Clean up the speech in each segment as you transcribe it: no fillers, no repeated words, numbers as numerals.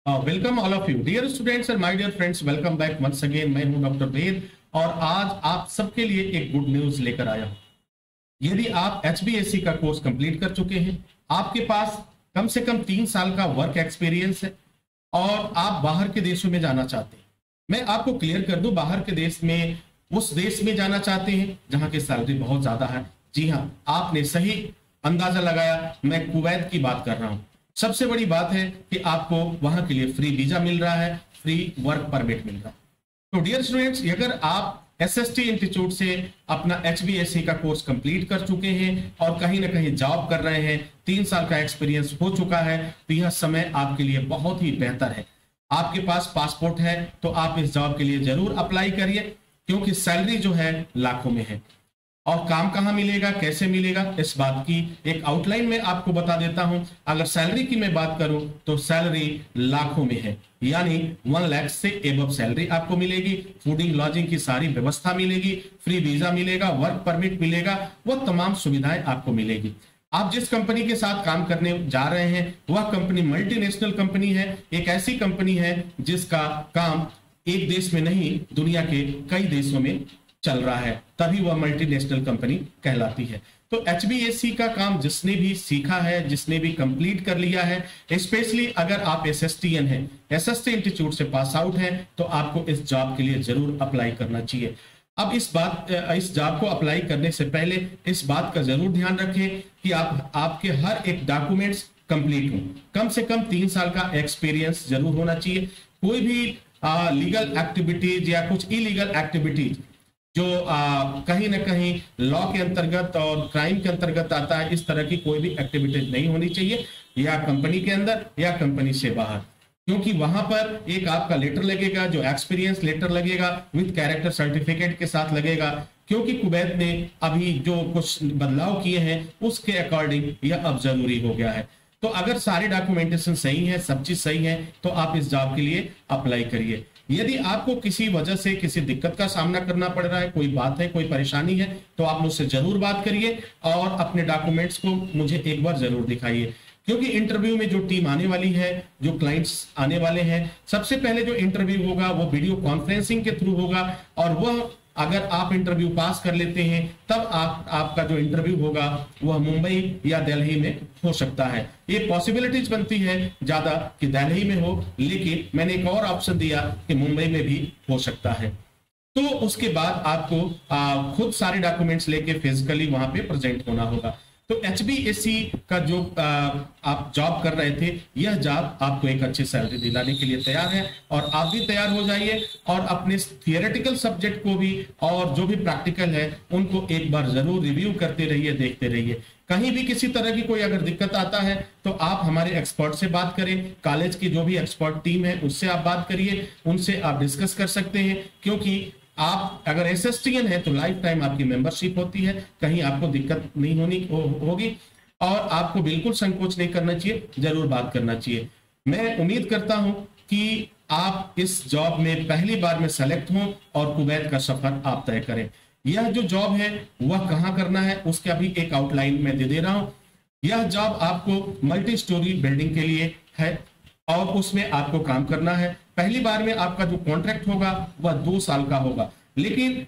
Welcome all of you dear students and my dear friends, welcome back once again. मैं हूं doctor वेद और आज आप सबके लिए एक गुड न्यूज लेकर आया हूं। यदि आप HBSc का कोर्स कंप्लीट कर चुके हैं, आपके पास कम से कम 3 साल का वर्क एक्सपीरियंस है और आप बाहर के देशों में जाना चाहते हैं। मैं आपको क्लियर कर दूं, बाहर के देश में उस देश में जाना चाहते हैं जहां की सैलरी बहुत ज्यादा है। जी हाँ, आपने सही अंदाजा लगाया, मैं कुवैत की बात कर रहा हूं। सबसे बड़ी बात है कि आपको वहां के लिए फ्री वीजा मिल रहा है, फ्री वर्क परमिट मिल रहा है। तो डियर स्टूडेंट्स, अगर आप SST इंस्टीट्यूट से अपना HBSc का कोर्स कंप्लीट कर चुके हैं और कहीं ना कहीं जॉब कर रहे हैं, 3 साल का एक्सपीरियंस हो चुका है, तो यह समय आपके लिए बहुत ही बेहतर है। आपके पास पासपोर्ट है तो आप इस जॉब के लिए जरूर अप्लाई करिए, क्योंकि सैलरी जो है लाखों में है। और काम कहां मिलेगा, कैसे मिलेगा, इस बात की एक आउटलाइन में आपको बता देता हूं। अगर सैलरी की मैं बात करूं तो सैलरी लाखों में है, यानी 1 लाख से एबव सैलरी आपको मिलेगी। फूडिंग लॉजिंग की सारी व्यवस्था मिलेगी, फ्री वीजा मिलेगा, वर्क परमिट मिलेगा, वो तमाम सुविधाएं आपको मिलेगी। आप जिस कंपनी के साथ काम करने जा रहे हैं वह कंपनी मल्टीनेशनल कंपनी है। एक ऐसी कंपनी है जिसका काम एक देश में नहीं, दुनिया के कई देशों में चल रहा है, तभी वह मल्टीनेशनल कंपनी कहलाती है। तो HBSc का काम जिसने भी सीखा है, जिसने भी कंप्लीट कर लिया है, स्पेशली अगर आप SSTN हैं, SST इंस्टीट्यूट से पास आउट हैं, तो आपको इस जॉब के लिए जरूर अप्लाई करना चाहिए। अब इस जॉब को अप्लाई करने से पहले इस बात का जरूर ध्यान रखें कि आपके हर एक डॉक्यूमेंट्स कंप्लीट हों। कम से कम 3 साल का एक्सपीरियंस जरूर होना चाहिए। कोई भी लीगल एक्टिविटीज या कुछ इलीगल एक्टिविटीज जो कहीं ना कहीं लॉ के अंतर्गत और क्राइम के अंतर्गत आता है, इस तरह की कोई भी एक्टिविटीज नहीं होनी चाहिए, या कंपनी के अंदर या कंपनी से बाहर। क्योंकि वहां पर एक आपका लेटर लगेगा, जो एक्सपीरियंस लेटर लगेगा विद कैरेक्टर सर्टिफिकेट के साथ लगेगा। क्योंकि कुवैत ने अभी जो कुछ बदलाव किए हैं उसके अकॉर्डिंग यह अब जरूरी हो गया है। तो अगर सारे डॉक्यूमेंटेशन सही है, सब चीज सही है, तो आप इस जॉब के लिए अप्लाई करिए। यदि आपको किसी वजह से किसी दिक्कत का सामना करना पड़ रहा है, कोई बात है, कोई परेशानी है, तो आप मुझसे जरूर बात करिए और अपने डॉक्यूमेंट्स को मुझे एक बार जरूर दिखाइए। क्योंकि इंटरव्यू में जो टीम आने वाली है, जो क्लाइंट्स आने वाले हैं, सबसे पहले जो इंटरव्यू होगा वो वीडियो कॉन्फ्रेंसिंग के थ्रू होगा। और वह अगर आप इंटरव्यू पास कर लेते हैं तब आपका जो इंटरव्यू होगा वह मुंबई या दिल्ली में हो सकता है। ये पॉसिबिलिटीज बनती है ज्यादा कि दिल्ली में हो, लेकिन मैंने एक और ऑप्शन दिया कि मुंबई में भी हो सकता है। तो उसके बाद आपको खुद सारे डॉक्यूमेंट्स लेके फिजिकली वहां पे प्रेजेंट होना होगा। तो HBSc का जो आप जॉब कर रहे थे, यह जॉब आपको एक अच्छी सैलरी दिलाने के लिए तैयार है, और आप भी तैयार हो जाइए और अपने थियोरेटिकल सब्जेक्ट को भी और जो भी प्रैक्टिकल है उनको एक बार जरूर रिव्यू करते रहिए, देखते रहिए। कहीं भी किसी तरह की कोई अगर दिक्कत आता है तो आप हमारे एक्सपर्ट से बात करें, कॉलेज की जो भी एक्सपर्ट टीम है उससे आप बात करिए, उनसे आप डिस्कस कर सकते हैं। क्योंकि आप अगर SSTN है तो लाइफ टाइम आपकी मेंबरशिप होती है, कहीं आपको दिक्कत नहीं होगी, और आपको बिल्कुल संकोच नहीं करना चाहिए, जरूर बात करना चाहिए। मैं उम्मीद करता हूं कि आप इस जॉब में पहली बार में सेलेक्ट हों और कुवैत का सफर आप तय करें। यह जो जॉब है वह कहां करना है उसका भी एक आउटलाइन मैं दे रहा हूं। यह जॉब आपको मल्टी स्टोरी बिल्डिंग के लिए है और उसमें आपको काम करना है। पहली बार में आपका जो कॉन्ट्रैक्ट होगा वह 2 साल का होगा, लेकिन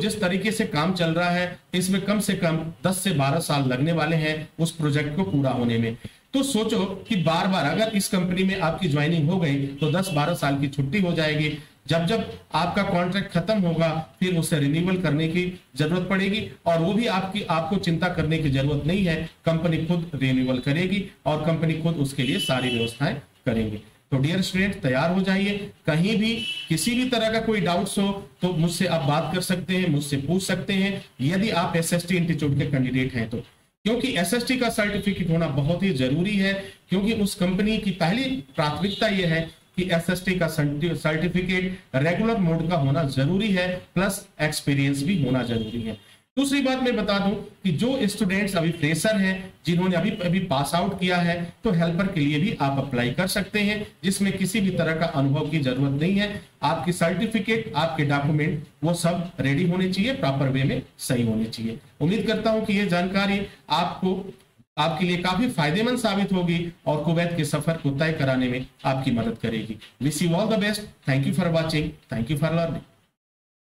जिस तरीके से काम चल रहा है इसमें कम से कम 10 से 12 साल लगने वाले हैं उस प्रोजेक्ट को पूरा होने में। तो सोचो कि बार बार अगर इस कंपनी में आपकी ज्वाइनिंग हो गई तो 10-12 साल की छुट्टी हो जाएगी। जब जब आपका कॉन्ट्रैक्ट खत्म होगा फिर उसे रिन्यूअल करने की जरूरत पड़ेगी, और वो भी आपको चिंता करने की जरूरत नहीं है, कंपनी खुद रिन्यूअल करेगी और कंपनी खुद उसके लिए सारी व्यवस्थाएं करेंगे। तो डियर स्टूडेंट, तैयार हो जाइए। कहीं भी किसी भी तरह का कोई डाउट्स हो तो मुझसे आप बात कर सकते हैं, मुझसे पूछ सकते हैं, यदि आप SST इंस्टीट्यूट के कैंडिडेट हैं तो। क्योंकि SST का सर्टिफिकेट होना बहुत ही जरूरी है, क्योंकि उस कंपनी की पहली प्राथमिकता यह है कि SST का सर्टिफिकेट रेगुलर मोड का होना जरूरी है, प्लस एक्सपीरियंस भी होना जरूरी है। दूसरी बात मैं बता दूं कि जो स्टूडेंट्स अभी फ्रेशर हैं, जिन्होंने अभी पास आउट किया है, तो हेल्पर के लिए भी आप अप्लाई कर सकते हैं, जिसमें किसी भी तरह का अनुभव की जरूरत नहीं है। आपकी सर्टिफिकेट, आपके डॉक्यूमेंट वो सब रेडी होने चाहिए, प्रॉपर वे में सही होने चाहिए। उम्मीद करता हूं कि ये जानकारी आपको आपके लिए काफी फायदेमंद साबित होगी और कुवैत के सफर को तय कराने में आपकी मदद करेगी। Wish you all the best. Thank you for watching, thank you for learning.